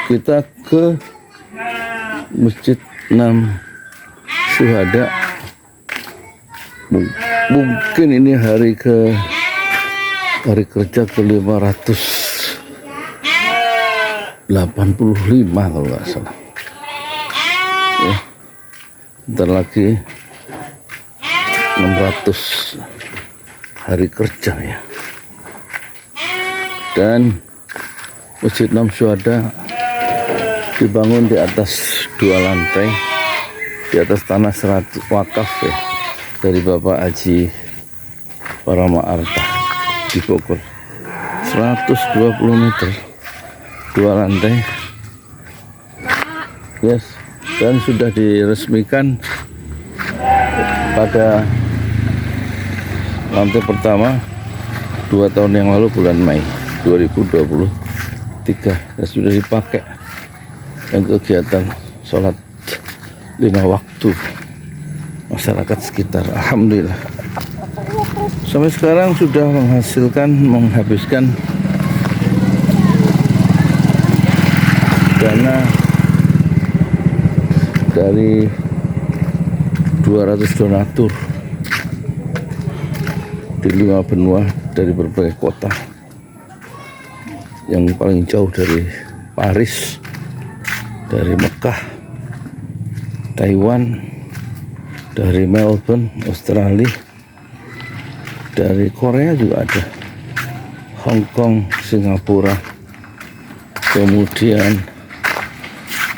kita ke Masjid 6 Syuhada. Mungkin ini hari kerja ke 585 kalau nggak salah ya. Bentar lagi 600 hari kerja ya. Dan Masjid 6 Syuhada dibangun di atas 2 lantai, di atas tanah 100 wakaf ya, dari Bapak Haji Parama Arta di Bogor. 120 meter, 2 lantai. Yes, dan sudah diresmikan pada lantai pertama 2 tahun yang lalu bulan Mei 2023, dan sudah dipakai dan kegiatan sholat 5 waktu masyarakat sekitar. Alhamdulillah sampai sekarang sudah menghabiskan dana dari 200 donatur di 5 benua dari berbagai kota, yang paling jauh dari Paris, dari Mekah, Taiwan, dari Melbourne, Australia, dari Korea juga ada, Hong Kong, Singapura, kemudian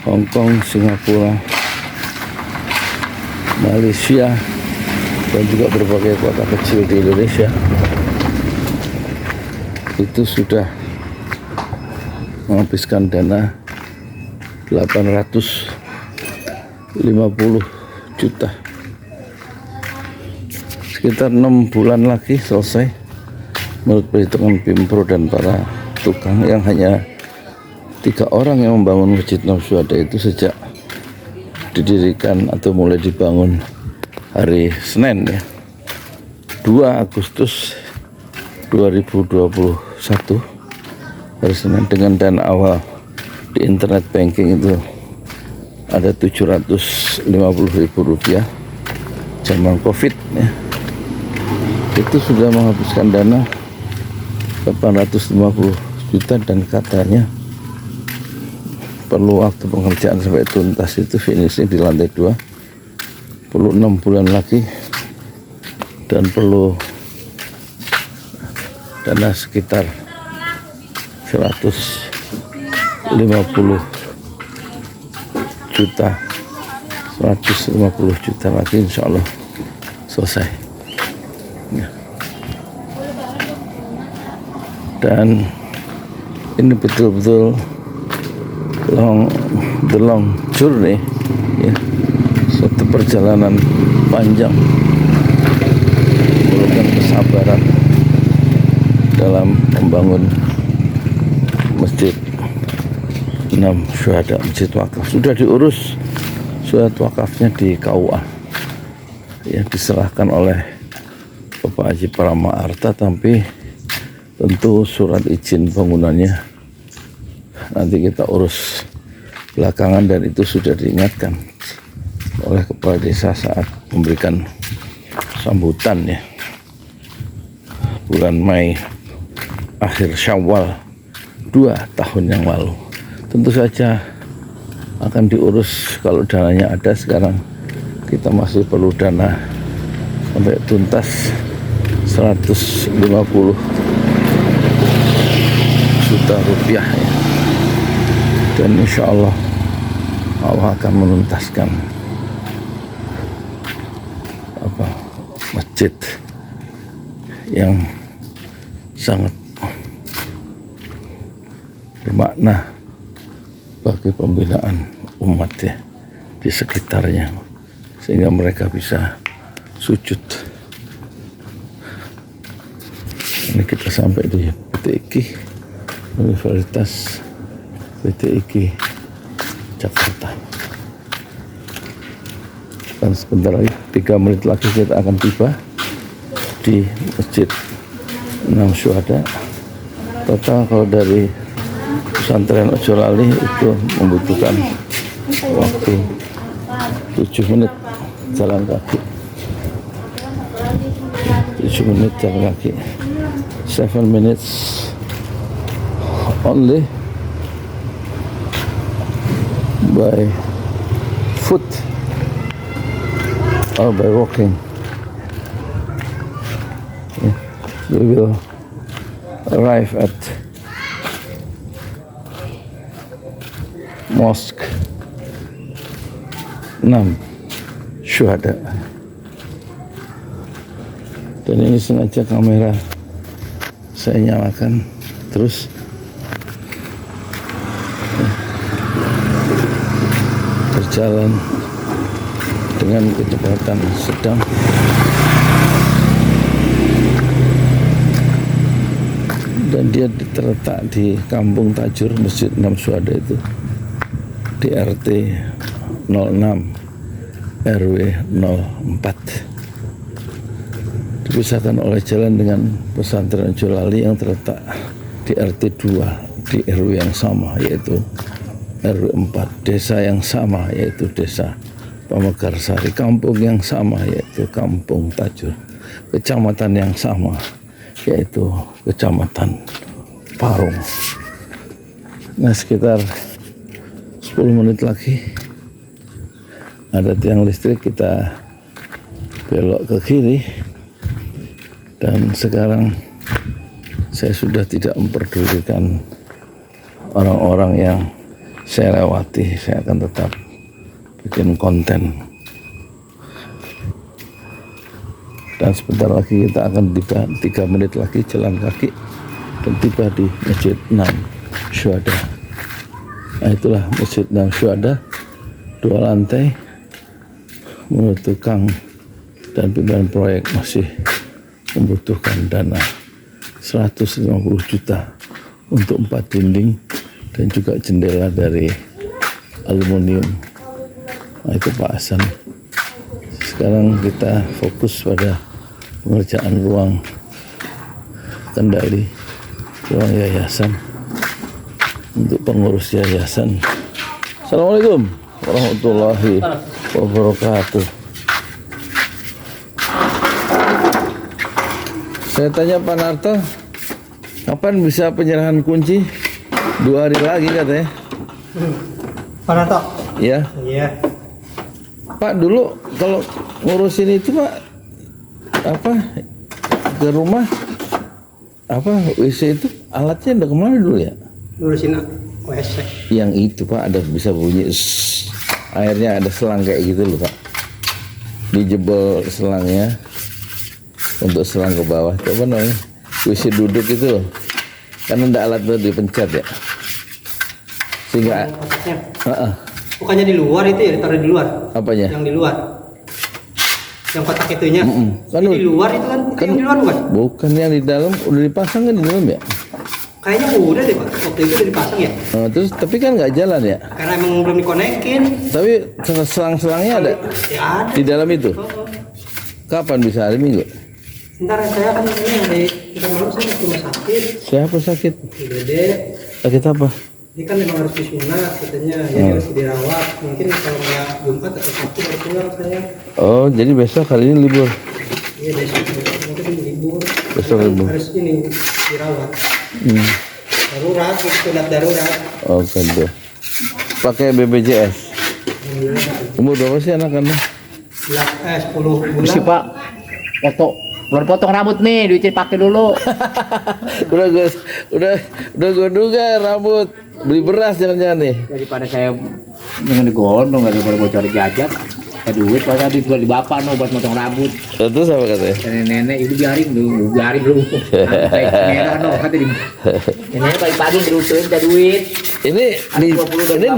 Hong Kong, Singapura, Malaysia, dan juga berbagai kota kecil di Indonesia. Itu sudah menghabiskan dana 850 juta. Sekitar 6 bulan lagi selesai menurut perhitungan Pimpro dan para tukang, yang hanya 3 orang yang membangun Masjid 6 Syuhada itu sejak didirikan atau mulai dibangun hari Senin ya, 2 Agustus 2021, hari Senin, dengan dana awal di internet banking itu ada 750.000 rupiah zaman COVID ya. Itu sudah menghabiskan dana 850 juta, dan katanya perlu waktu pengerjaan sampai tuntas itu finishing di lantai 2 perlu 6 bulan lagi, dan perlu dana sekitar 150 juta lagi, insya Allah selesai ya. Dan ini betul-betul the long journey ya, suatu perjalanan panjang, memerlukan kesabaran dalam membangun Masjid 6 Syuhada, masjid wakaf. Sudah diurus surat wakafnya di KUA yang diserahkan oleh Bapak Haji Parama Arta, tapi tentu surat izin bangunannya nanti kita urus belakangan, dan itu sudah diingatkan oleh kepala desa saat memberikan sambutan ya, bulan Mei akhir Syawal 2 tahun yang lalu. Tentu saja akan diurus kalau dananya ada. Sekarang kita masih perlu dana sampai tuntas 150 juta rupiah ya. Dan insya Allah Allah akan menuntaskan masjid yang sangat bermakna bagi pembinaan umat ya di sekitarnya, sehingga mereka bisa sujud. Ini kita sampai di PTIG, Universitas PTIG Jakarta, dan sebentar lagi 3 menit lagi kita akan tiba di Masjid 6 Syuhada. Total kalau dari pesantren Ojo Lali itu membutuhkan waktu 7 menit jalan kaki. 7 menit jalan kaki. 7 minutes only by foot or by walking. We will arrive at Mosque 6 Syuhada. Dan ini sengaja kamera saya nyalakan terus. Berjalan dengan kecepatan sedang. Dan dia terletak di Kampung Tajur, Masjid 6 Syuhada itu di RT 06 RW 04. Dipisahkan oleh jalan dengan pesantren Ojo Lali yang terletak di RT 2 di RW yang sama yaitu RW 4, desa yang sama yaitu desa Pamekarsari, kampung yang sama yaitu Kampung Tajur, kecamatan yang sama yaitu Kecamatan Parung. Nah, sekitar 10 menit lagi ada tiang listrik, kita belok ke kiri. Dan sekarang saya sudah tidak memperdulikan orang-orang yang saya lewati, saya akan tetap bikin konten. Dan sebentar lagi kita akan tiba, 3 menit lagi jalan kaki dan tiba di Masjid 6 Syuhada. Nah, itulah Masjid 6 Syuhada, 2 lantai. Menurut tukang dan pimpinan proyek masih membutuhkan dana 150 juta untuk 4 dinding dan juga jendela dari aluminium. Nah, itu Pak Hasan. Sekarang kita fokus pada pengerjaan ruang kendali, ruang yayasan untuk pengurus yayasan. Assalamualaikum warahmatullahi wabarakatuh. Saya tanya Pak Narto, kapan bisa penyerahan kunci? 2 hari lagi katanya. Pak Narto? Ya. Iya. Pak, dulu kalau ngurusin itu Pak, apa ke rumah apa WC itu alatnya udah kemana dulu ya? Ngurusin WC. Yang itu Pak ada bisa bunyi airnya ada selang kayak gitu loh Pak. Dijebol selangnya untuk selang ke bawah. Coba namanya WC duduk itu loh. Karena ada alat tuh dipencet ya. Sehingga Bukannya di luar itu ya, ditaruh di luar. Apanya? Yang di luar. Yang kotak itunya. Kan di luar itu kan, yang di luar bukan? Bukan, yang di dalam udah dipasang kan di dalam ya? Kayaknya udah deh Pak, waktu itu udah dipasang ya. Terus tapi kan nggak jalan ya? Karena emang belum dikonekin. Tapi selang-selangnya ada Ya ada. di dalam itu. Kapan bisa, hari Minggu? Ntar saya kan ini hari kita malam saya ke rumah sakit. Siapa sakit? Dede. Sakit apa? Ini kan memang harus disunat katanya, jadi harus dirawat. Mungkin kalau nggak Jumat atau Sabtu baru pulang saya. Oh, jadi besok hari ini libur. Iya besok mungkin libur. Besok Kan libur. harus ini dirawat. Darurat, sunat darurat. Oh, gitu. Pakai BPJS. Umur berapa sih anak-anak? 10 bulan. Mesti Pak, baru potong rambut nih, duitnya pakai dulu. udah gue duga rambut. Beli beras jangan-jangan nih. Daripada saya dengan digondong, daripada gue cari jajan, ada duit, pas habis buat di bapak no buat potong rambut. Terus apa katanya? Nenek ibu biarin dulu. Merah no, kata di. Nenek pagi-pagi dirusuin ada duit. Ini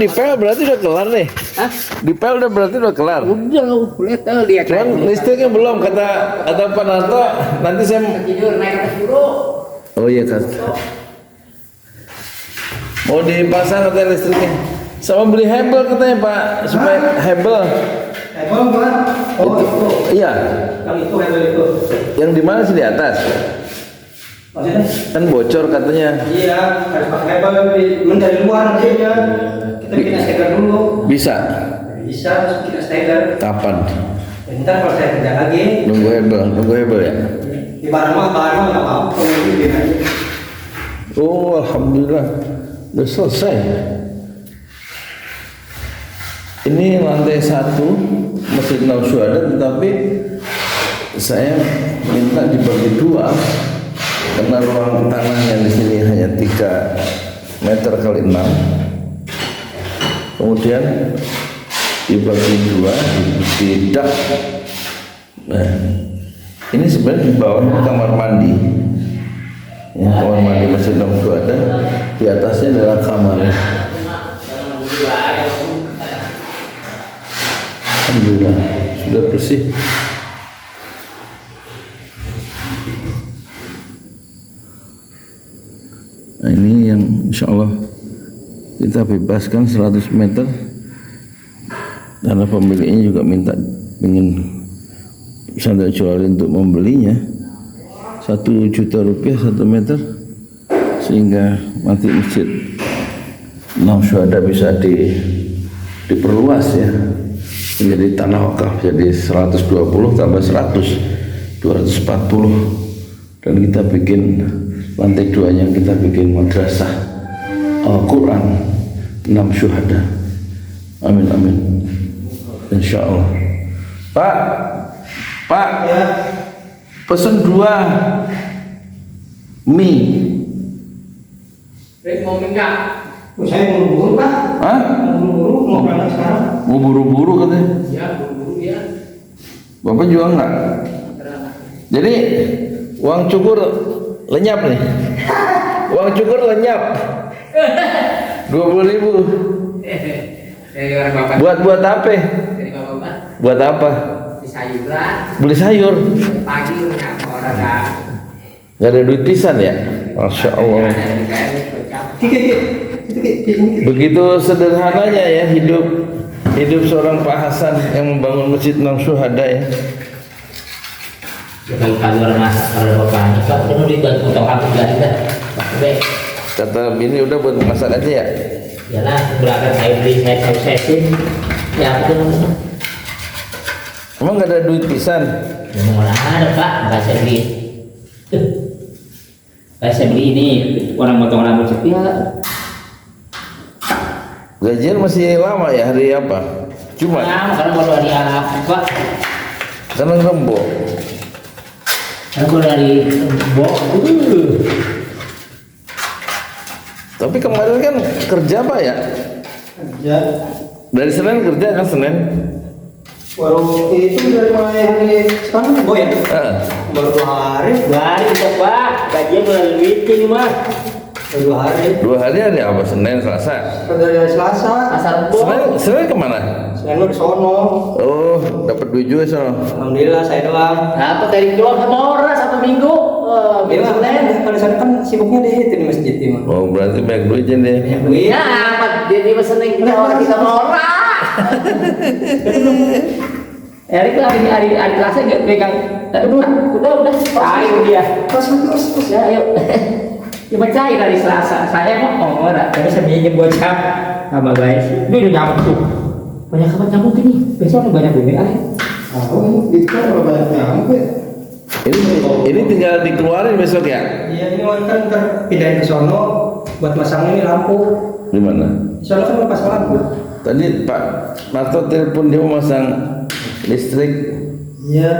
di PL berarti udah kelar nih. Hah? Di PL udah berarti udah kelar. Udah, lihat lihat. Cuman listriknya belum, kata Pak Narto nanti saya Tidur naik atas dulu. oh iya kan mau dipasang katanya listriknya sama beli hebel katanya Pak supaya hebel Oh, itu. iya Yang itu hebel itu. yang di mana sih di atas Maksudnya? Kan bocor katanya. Iya, harus pakai label dari luar aja. Kita bikin stiker dulu. Bisa. Bisa, terus bikin stiker. Kapan? Ntar kalau saya kerja lagi, Nunggu hebel ya. di barang mah nggak mau, kalau bikin aja. Oh, alhamdulillah. Udah selesai. Ini lantai 1 Masjid Nausyuhada, tetapi saya minta dibagi 2 karena ruang tanahnya di sini hanya 3 meter kali 6. Kemudian dibagi 2 di dak. Nah, ini sebenarnya di bawah kamar mandi. Ya, kamar mandi Masjid Nausyuhada, di atasnya adalah kamar. Alhamdulillah sudah bersih. Nah, ini yang insya Allah kita bebaskan 100 meter karena pemiliknya juga minta ingin saya jualin untuk membelinya 1 juta rupiah 1 meter, sehingga nanti Masjid Nausyuhada bisa diperluas ya menjadi tanah wakaf, jadi 120 tambah 100 240, dan kita bikin lantai 2-nya kita bikin madrasah Al-Quran 6 syuhada. Amin amin, insya Allah. Pak Ya, pesen 2 mie. Mau minta? saya mau buru-buru Pak. Hah? Mau buru-buru, mau berangkat sekarang. Mau buru-buru katanya. Ya, buru-buru ya. Bapak jual nggak? Jadi uang cukur lenyap nih. Uang cukur lenyap. 20.000. Dari orang bapak. Buat apa? Dari bapak. Buat apa? Di sayur lah. Beli sayur. Pagi nggak orang dah. Gak ada duit pisan ya? Masya Allah. Begitu sederhananya ya hidup seorang Pak Hasan yang membangun Masjid Nausyuhada ya. Kalau keluar masak kalau bapaknya, kalau penuh dibuat potong aku jadi kan. Kata bini udah buat masak aja ya. Yalah, berangkat saya beli saya sesin. Ya aku tuh. Emang gak ada duit pisan? Memang orang ada Pak, nggak saya beli. Saya beli ini orang potong rambut sepiak. Gajian masih lama ya, hari apa? Jumat. Nah, karena baru hari apa? Karena Rembo. Karena baru dari Bok. Tapi kemarin kan kerja Pak ya? Ya, Dari Senin kerja kan Senin? baru itu dari mulai hari sekarang Boy ya? Baru 2 hari. 2 hari kok Pak, gajian bulan weekend Mas. Baru 2 hari. 2 hari apa? Senin, Selasa. Dari hari Selasa. Asal Bok. Senin kemana? Senin lu di sono. Oh, dapat duit juga sono. Alhamdulillah saya doang. Apa dari keluar sama orang 1 minggu? Bila Senin. pada saat kan sibuknya di itu di masjid ini. Oh, berarti banyak duitnya deh. Banyak duit. Ya, apa dia Senin kita orang kita sama orang. Erik lah hari kelasnya nggak pegang. Udah cair dia. Terus. Ya ayo. Cuma cair dari Selasa. Saya mau orang. Tapi saya minjem bocah sama guys. Ini udah nyamuk tuh. Banyak kapan nyamuk ini. Besok banyak bumi ah. Oh, itu kalau banyak nyamuk ya. Ini tinggal dikeluarin besok ya? Iya, ini kan pindahin ke sono buat masang ini lampu. Di mana? Di sono kan pasang lampu. Tadi Pak Marto telepon dia mau masang listrik. Iya.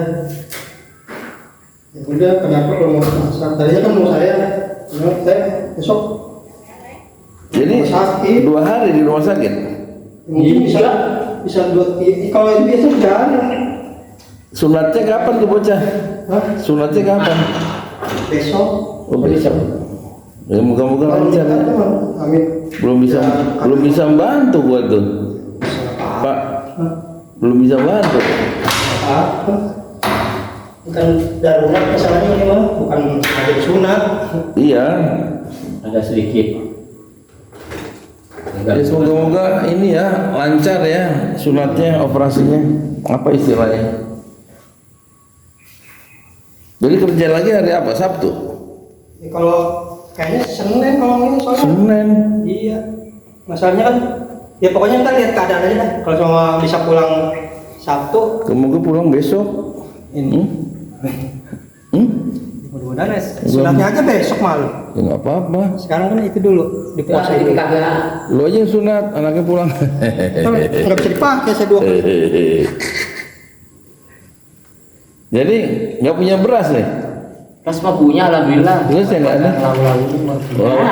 Ya udah, kenapa kalau mau masang? Tadinya kan mau saya besok. Jadi Rumah sakit. 2 hari di rumah sakit. Mungkin bisa 2 kalau itu biasa jalan. Sunatnya kapan tuh bocah? Hah? Sunatnya kapan? Besok. Oh besok. Ya moga-moga lancar ya. Amin. Belum bisa membantu gua tuh. Pak, belum bisa bantu. Apa? Bukan darurat masalahnya ini mah, bukan ada sunat. Iya. Ada sedikit. Ya, semoga-moga ini ya lancar ya sunatnya, operasinya. Apa istilahnya? Jadi kerja lagi hari apa? Sabtu? Ya, kalau kayaknya Senin kalau ini soalnya. Senin. Iya. Masalahnya kan ya pokoknya kita lihat keadaan aja dah. Kalau cuma bisa pulang Sabtu, Kamu pulang besok. ini. Hmm? Mudah-mudahan sunatnya aja besok malu. Ya nggak apa-apa. Sekarang kan itu dulu Puasa dipuasain di dulu. kagak. Lu aja yang sunat, anaknya pulang. Kan nggak bisa dipakai saya 2 kali. Jadi nggak punya beras nih. Pas mah punya alhamdulillah. Terus yang nggak ada? Lalu-lalu. Lauk.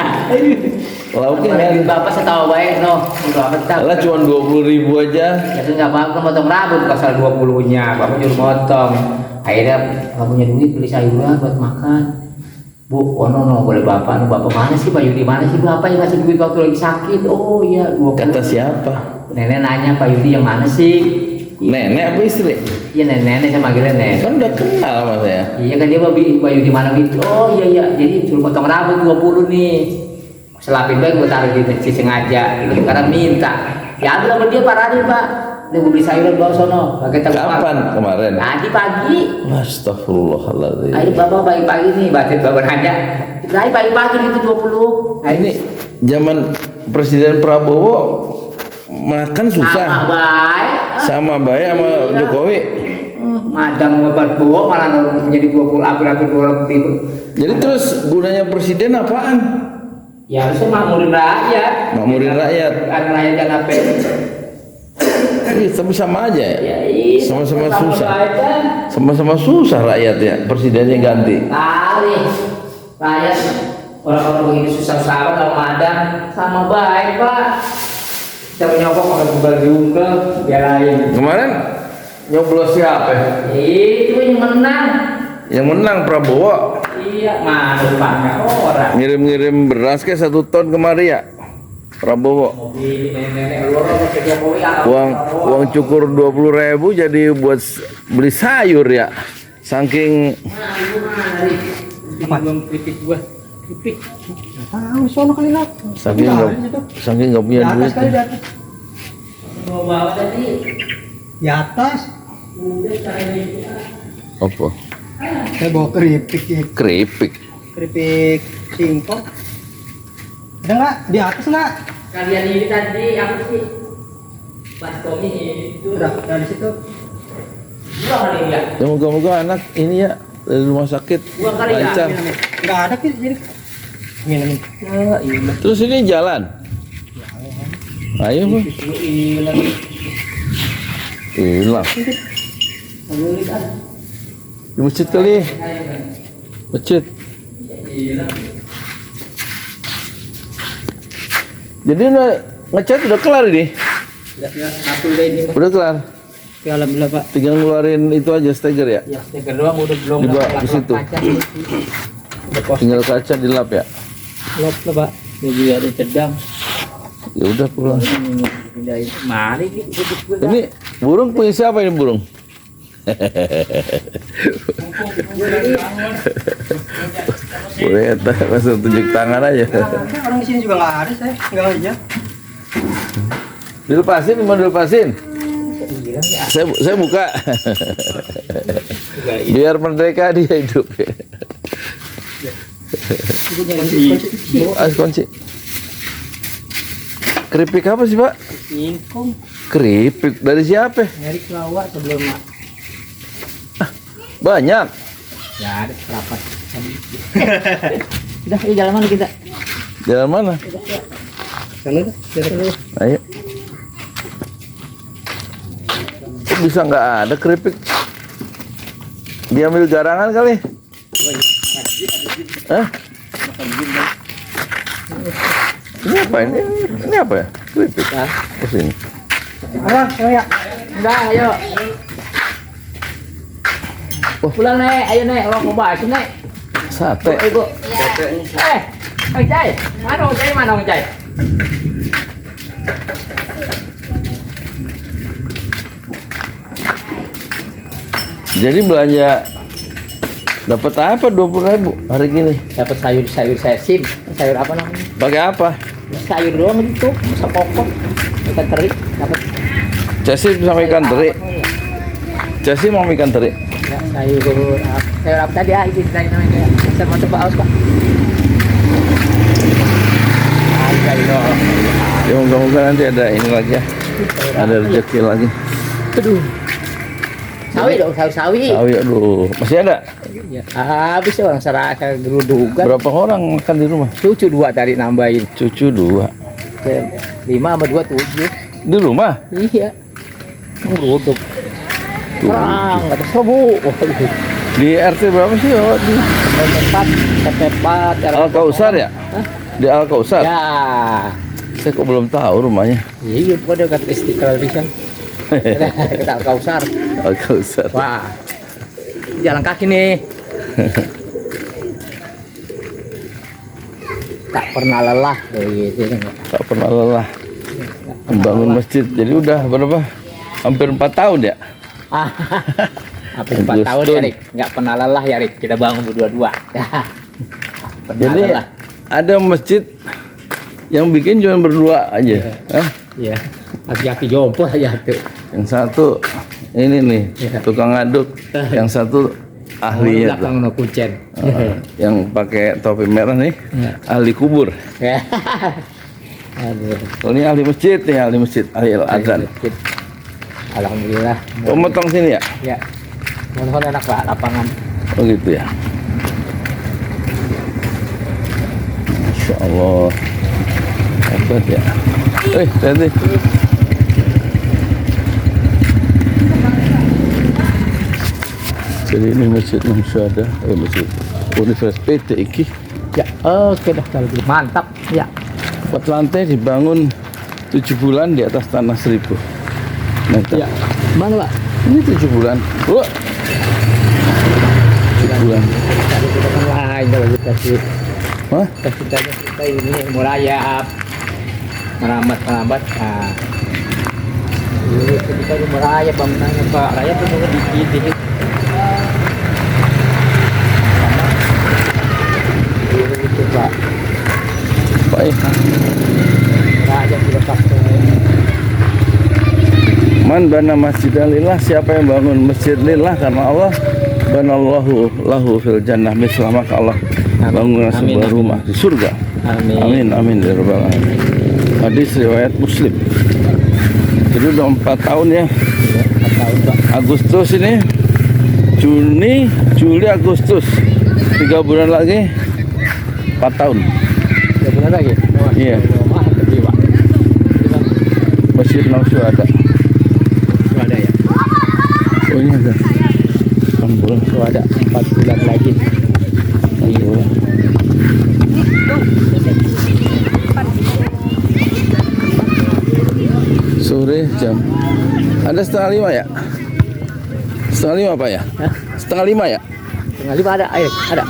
Lauknya nggak ada. Bapak saya tahu baik no. Udah betah. Alah cuma 20.000 aja. Ya tuh nggak apa-apa potong rambut pasal 20-nya. Bapak nyuruh motong. Akhirnya nggak punya duit beli sayuran buat makan. Bu, oh no, boleh bapak, bapak mana sih Pak Yudi, mana sih bapak yang ngasih duit waktu lagi sakit? Oh iya, 20. Kata siapa? Nenek nanya Pak Yudi yang mana sih? Nenek apa istri? Iya nenek, saya manggilnya nenek. Kan udah kenal sama saya. Iya kan dia mau Pak Yudi mana gitu? Oh iya, jadi suruh potong rambut 20 nih. Selapin baik gue taruh di meja sengaja, karena minta. Ya ambil sama dia Pak Radin Pak. Dia mau beli sayuran bawa sono. Pakai Kapan kemarin? Tadi pagi. Astagfirullahaladzim. Ayo bapak pagi-pagi nih, batin bapak nanya. Tadi pagi-pagi itu 20. Ini zaman Presiden Prabowo makan susah. Sama baik. Sama baik sama Jokowi. Madang bapak bawa malah menjadi 20 hampir 20 ribu. Jadi terus gunanya presiden apaan? Ya harusnya makmurin rakyat. Makmurin rakyat. Karena rakyat jangan apa. Iya, tapi sama aja ya. Ya iya. Sama-sama susah. Aja. Sama-sama susah rakyat ya. Presidennya ganti. Kali rakyat orang-orang begini susah-susah kalau madang sama baik Pak. Kita menyokong pakai bubar juga biarain. Kemarin nyoblos siapa? Itu yang menang. Yang menang Prabowo. Iya, mana banyak orang. Ngirim-ngirim beras ke 1 ton kemari ya. Prabowo. Mobil nenek-nenek luar pakai Jokowi Uang cukur 20.000 jadi buat beli sayur ya. Saking belum kritik gua. Kritik. Tahu sono kali lah. saking nggak punya Di atas duit. kali di atas. Mau bawa tadi. Di atas. Udah saya ini. Apa? Saya bawa keripik ya. Keripik. Keripik singkong. Ada nggak? Di atas nggak? Kalian ini tadi apa sih? Mas Tommy itu. Udah dari situ. Dua kali ya. Ya moga-moga anak ini ya dari rumah sakit Dua kali ya. lancar. Nggak ada sih jadi. Amin. Ya, iya. Terus ini jalan. Ayo bu. Hilang. Hilang. Di masjid kali. Masjid. Jadi udah ngecat udah kelar ini. Satu udah ini. Udah kelar. Ya alhamdulillah Pak. Tinggal ngeluarin itu aja steger ya. Ya, yang kedua udah belum Dibawa lap-lap ke situ. kaca. Tinggal kaca dilap ya. Lop lah Pak. Dia juga ada cedang. Ya udah pulang. Pindahin. Mari gitu. Ini burung punya siapa ini burung? Boleh langsung tunjuk tangan aja. Orang di sini juga nggak ada saya. Nggak aja. Dilepasin, mau dilepasin? Saya buka. Biar merdeka dia hidup. Kunci. Keripik apa sih Pak? Singkong. Keripik dari siapa? Dari Kelawar sebelum Mak. Banyak. Ya ada rapat. Udah, di jalan mana kita? Jalan mana? Sana dah. Jalan. Ayo. Kok bisa nggak ada keripik? Diambil garangan kali? Hah? Ini apa ini? Ini apa ya? Keripik? Oh sini. Ayo, ya. Udah, ayo. Pulang nek, ayo nek, orang mau bahas nek. Sate. Ibu. Ong Cai, mana Ong Cai, mana Ong Cai? Jadi belanja dapat apa 20.000 hari gini? Dapat sayur sesim, sayur apa namanya? Pakai apa? Sayur doang itu, bisa pokok, ikan teri, dapat. Cesi sama ikan teri. Cesi mau ikan teri. Ya, sayur apa tadi itu namanya? Saya mau coba aus Pak. Ya moga-moga nanti ada ini lagi ya. Ada rezeki lagi. Aduh. Sawi dong, sawi. Sawi, aduh, masih ada? Ya, habis orang serah gerudukan. Berapa orang makan di rumah? Cucu 2 tadi nambahin. Cucu 2. 5 sama 2 7. Di rumah? Iya. Geruduk. Perang, kata sobu. Di RT berapa sih? Oh, di Tepat. Al Kausar ya? Hah? Di Al Kausar? Ya. Saya kok belum tahu rumahnya. Iya, pada kat Istiqlal pisan. Kita Al Kausar. Al Kausar. Wah. Jalan kaki nih. Tak pernah lelah gitu. Tak pernah lelah membangun masjid. Jadi udah berapa? Hampir 4 tahun ya? Hampir 4 tahun ya, Rik. Nggak pernah lelah ya, Rik. Kita bangun berdua-dua. Pernah Jadi lelah. ada masjid yang bikin cuma berdua aja. Hah? Iya. Aki-aki jompo aja tuh. Yang satu ini nih Iya. tukang ngaduk, yang satu ahlinya tuh. Belakang no kucen. Yang pakai topi merah nih Iya. ahli kubur. Ya. Aduh. Kalau ini ahli masjid nih, ahli masjid, ahli azan. Alhamdulillah. Pemotong sini ya? Ya. Mohon enak Pak, lapangan. Oh gitu ya. Masya Allah. Hebat ya. Hati. Jadi ini masjid Syuhada, masjid Universitas PT iki. Ya, oke dah kalau gitu. Mantap. Ya. 4 lantai dibangun 7 bulan di atas tanah 1000 meter. Ya. Mana Pak? Ini 7 bulan. Wah. 7 bulan. Lain kalau kita sih. Hah? Kita ini merayap. Merambat. Nah. Ini kita di merayap bangunannya Pak. Rayap itu dikit. Itu Pak. Baik. Rayap sudah pakai. Man bana masjidan lillah, siapa yang bangun masjid lillah karena Allah, banallahu lahu fil jannah, mislah maka Allah bangun sebuah rumah di surga. Amin ya rabbal alamin. Hadis riwayat Muslim. Jadi udah 4 tahun ya. 4 tahun Pak. Agustus ini, Juli, Agustus, 3 bulan lagi 4 tahun. 3 bulan lagi. Iya. Mantap Pak. Masjid Syuhada. Ada ya. Oh ini ada. 6 bulan. Ada 4 bulan lagi. 6 bulan. Sore jam. Ada 4:30 ya? 4:30 Pak ya? Hah? 4:30 ya? 4:30 ada air, ada.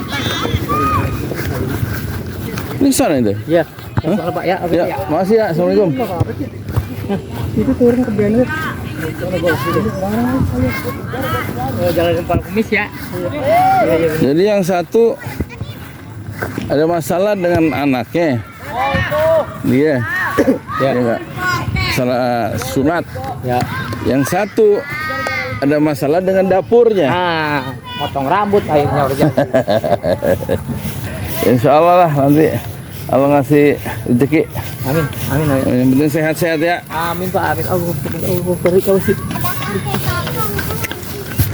Ini sana itu? Iya. Soal Pak ya, Ya, makasih ya. Assalamualaikum. Itu turun ke Benur. Jalan Kepala Kumis ya. Jadi yang satu ada masalah dengan anaknya. Dia. Ya enggak. Salah sunat. Ya. Yang satu ada masalah dengan dapurnya. Potong rambut akhirnya udah jadi. Insya Allah lah nanti Allah ngasih rezeki. Amin. Yang penting sehat-sehat ya. Amin Pak, amin. Allah beri kau sih.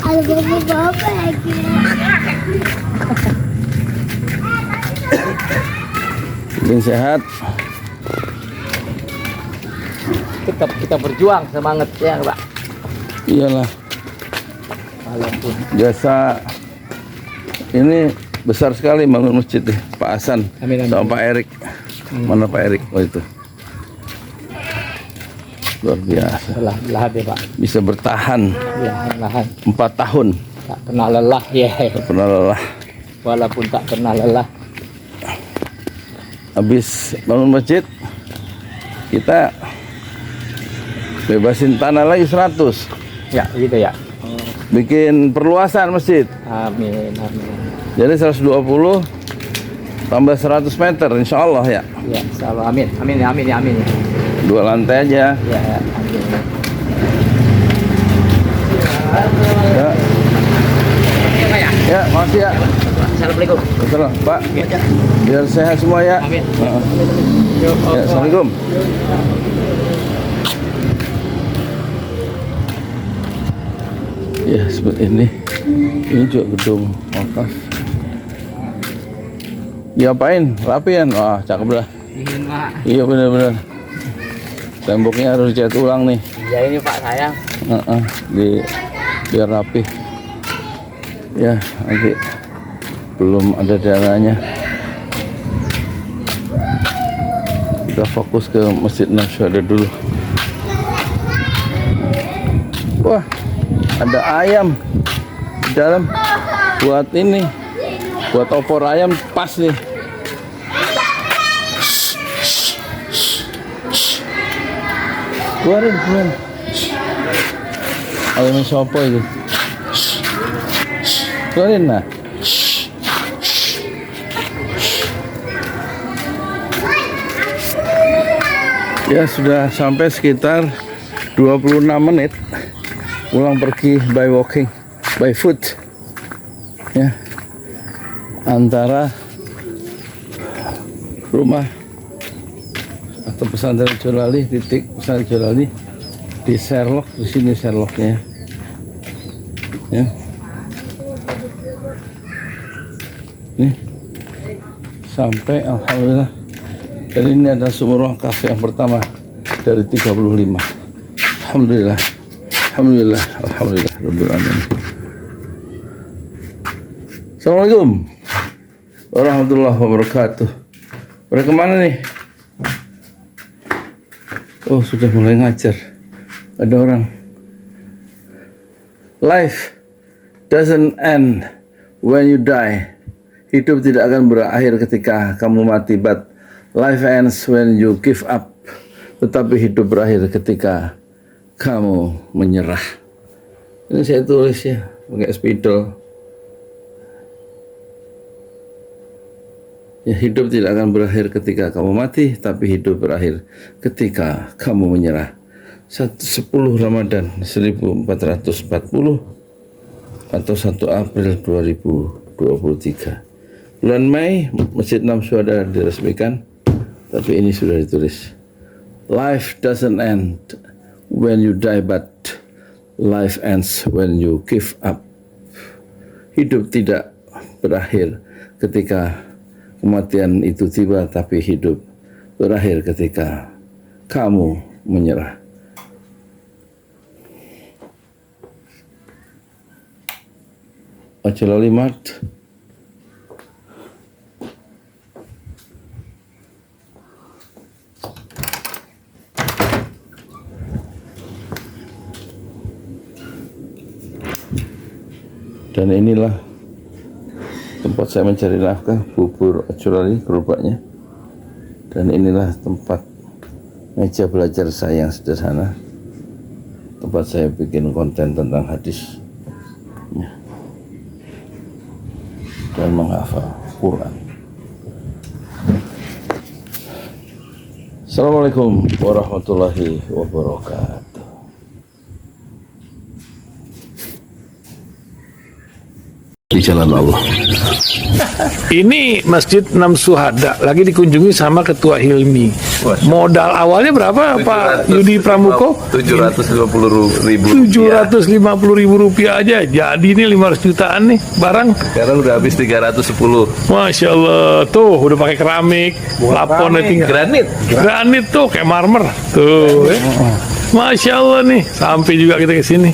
Ada bapak-bapak lagi. Penting sehat. Tetap kita berjuang semangat ya Pak. Iyalah. Walaupun Jasa ini besar sekali bangun masjid nih, Pak Hasan Amin. sama Pak Erik. Mana Pak Erik? Oh itu. Luar biasa. lahan ya Pak. Bisa bertahan Ya, lahan 4 tahun. tak pernah lelah ya. Tak pernah lelah. Walaupun tak pernah lelah. Habis bangun masjid, kita bebasin tanah lagi 100. Ya, gitu ya. Bikin perluasan masjid. Amin. Jadi 120 tambah 100 meter insya Allah ya. Ya, insyaallah amin. Amin. 2 lantai aja. Ya, amin. Ya, Ya, Pak ya. ya makasih ya. Assalamualaikum. Salam, Pak. Biar sehat semua ya. Amin. Heeh. Ya, Assalamualaikum. Ya, seperti ini. Ini juga gedung wakaf. Diapain? Rapian? Wah, cakep lah. Ingin Pak. Iya benar-benar. Temboknya harus dicat ulang nih. Iya ini Pak sayang. Biar rapi. Ya, nanti belum ada dananya. Kita fokus ke Masjid Nasyada dulu. Wah, ada ayam di dalam. Buat ini, buat opor ayam pas nih. Keluarin. Ayamnya sopo itu. Keluarin nah. Ya sudah sampai sekitar 26 menit. Pulang pergi by walking, by foot. Ya. Antara rumah atau pesantren Jolali, titik pesantren Jolali di Sherlock, di sini Sherlocknya. Ya. Nih. Sampai alhamdulillah. Dan ini adalah sumur wakaf yang pertama dari 35. Alhamdulillah. Alhamdulillah. Alhamdulillah. Rabbil alamin. Assalamualaikum warahmatullahi wabarakatuh. Pada kemana nih? Oh, sudah mulai ngajar. Ada orang. Life doesn't end when you die. Hidup tidak akan berakhir ketika kamu mati, but life ends when you give up. Tetapi hidup berakhir ketika kamu menyerah. Ini saya tulis ya, pakai spidol. Ya, hidup tidak akan berakhir ketika kamu mati, tapi hidup berakhir ketika kamu menyerah. 10 Ramadan 1440 atau 1 April 2023. Bulan Mei Masjid Enam Syuhada diresmikan, tapi ini sudah ditulis. Life doesn't end when you die, but life ends when you give up. Hidup tidak berakhir ketika kematian itu tiba, tapi hidup berakhir ketika kamu menyerah. Jolali Mart. Dan inilah tempat saya mencari nafkah, bubur Jolali gerobaknya. Dan inilah tempat meja belajar saya yang sederhana, tempat saya bikin konten tentang hadis dan menghafal Quran. Assalamualaikum warahmatullahi wabarakatuh. Di jalan Allah. Ini Masjid Enam Syuhada lagi dikunjungi sama Ketua Hilmi. Modal awalnya berapa Pak Yudi Pramuko? 750.000. 750.000 rupiah aja. Jadi ini 500 jutaan nih barang. Sekarang udah habis 310. Masya Allah, tuh udah pakai keramik, laponnya tinggal. Granit tuh kayak marmer. Tuh, Masya Allah nih, sampai juga kita ke sini.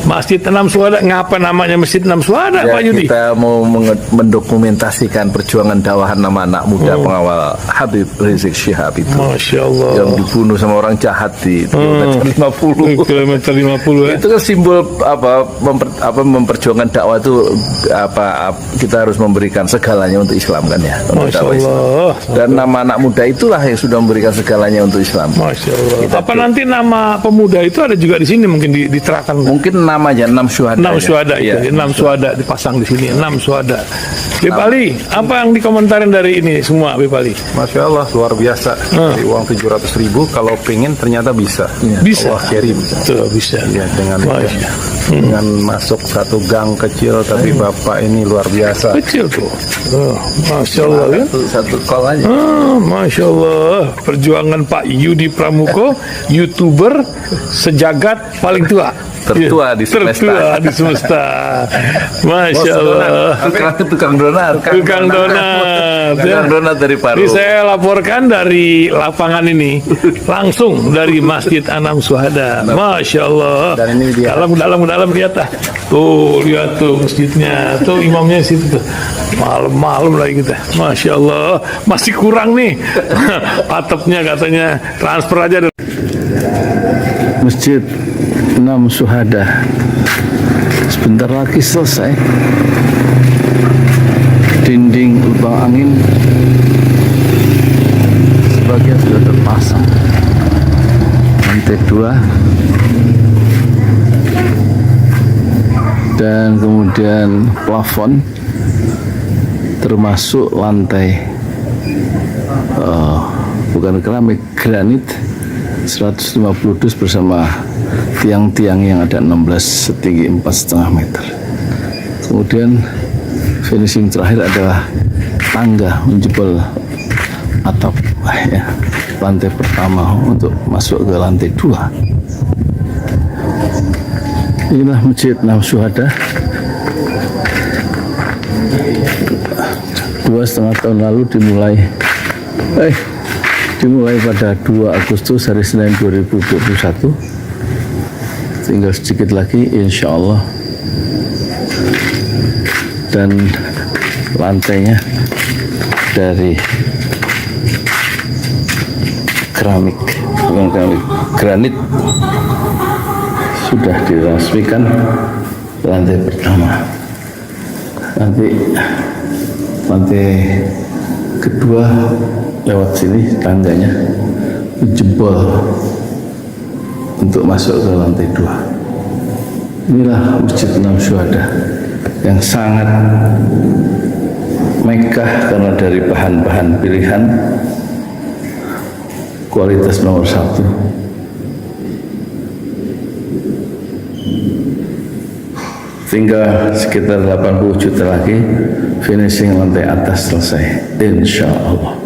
Masjid Enam Syuhada, ngapa namanya Masjid Enam Syuhada, Ya, Pak Yudi? kita mau mendokumentasikan perjuangan dakwah nama anak muda pengawal Habib Rizik Syihab itu. Masya Allah. Yang dibunuh sama orang jahat di kilometer 50. Kilometer 50 ya. Itu kan simbol memperjuangkan dakwah itu kita harus memberikan segalanya untuk Islam kan ya. Untuk Masya dakwah Islam. Allah. Dan nama anak muda itulah yang sudah memberikan segalanya untuk Islam. Masya Allah. Kita Apa nanti nama pemuda itu ada juga di sini mungkin diterapkan? mungkin namanya 6 syuhada. 6 syuhada Iya. itu, 6 syuhada dipasang di sini, 6 syuhada. Bib Ali, apa yang dikomentarin dari ini semua, Bib Ali? Masya Allah, luar biasa. Dari uang 700.000, kalau pengen ternyata bisa. Bisa. Allah kirim. Tuh, bisa. Ya, Masya. dengan masuk satu gang kecil, tapi Bapak ini luar biasa. Kecil tuh. Oh, Masya Allah ya. Satu call aja. Masya Allah, perjuangan Pak Yudi Pramuko, YouTuber sejagat paling tua. Tertua di semesta. Tertua di semesta. Masya Allah. Tukang donat. Tukang donat. Tukang donat dari Paru. Ini saya laporkan dari lapangan ini, langsung dari Masjid Anam Syuhada. Masya Allah. Dan ini dia. Dalam lihat ah. Tuh lihat tuh masjidnya, tuh imamnya di situ tuh. Malam-malam lagi kita. Masya Allah, masih kurang nih. Atapnya katanya transfer aja. Masjid 6 Syuhada sebentar lagi selesai. Dinding lubang angin sebagian sudah terpasang, lantai 2 dan kemudian plafon termasuk lantai bukan keramik, granit 150 dus bersama tiang-tiang yang ada 16 setinggi 4,5 meter. Kemudian finishing terakhir adalah tangga menjebol atap ya, lantai pertama untuk masuk ke lantai 2. Inilah Masjid 6 Syuhada. 2,5 tahun lalu dimulai pada 2 Agustus hari Senin 2021. Tinggal sedikit lagi insya Allah, dan lantainya dari keramik, bukan keramik, granit sudah diresmikan lantai pertama. Nanti lantai kedua lewat sini tangganya jebol untuk masuk ke lantai 2. Inilah Masjid 6 Syuhada yang sangat megah karena dari bahan-bahan pilihan kualitas nomor 1. Tinggal sekitar 80 juta lagi finishing lantai atas selesai insya Allah.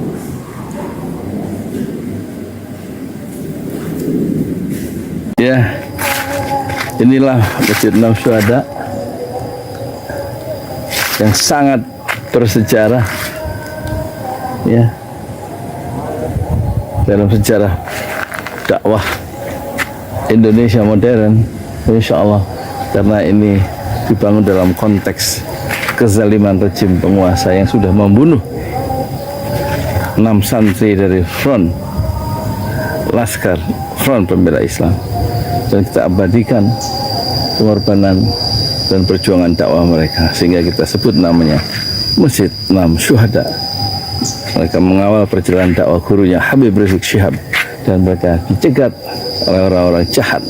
Ya, inilah Masjid 6 Syuhada yang sangat bersejarah ya dalam sejarah dakwah Indonesia modern, insya Allah, karena ini dibangun dalam konteks kezaliman rejim penguasa yang sudah membunuh 6 santri dari front Laskar Front Pembela Islam, dan kita abadikan pengorbanan dan perjuangan dakwah mereka sehingga kita sebut namanya Masjid 6 Syuhada. Mereka mengawal perjalanan dakwah gurunya Habib Rizik Syihab, dan mereka dicegat oleh orang-orang jahat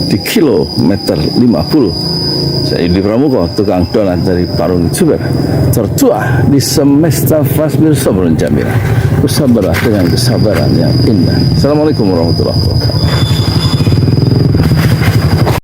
di kilometer 50. Saya Yudi Pramuko, tukang donat dari Parung Juber, tertua di semesta fasbir sabrun jamila. Bersabarlah dengan kesabaran yang indah. Assalamualaikum warahmatullahi wabarakatuh.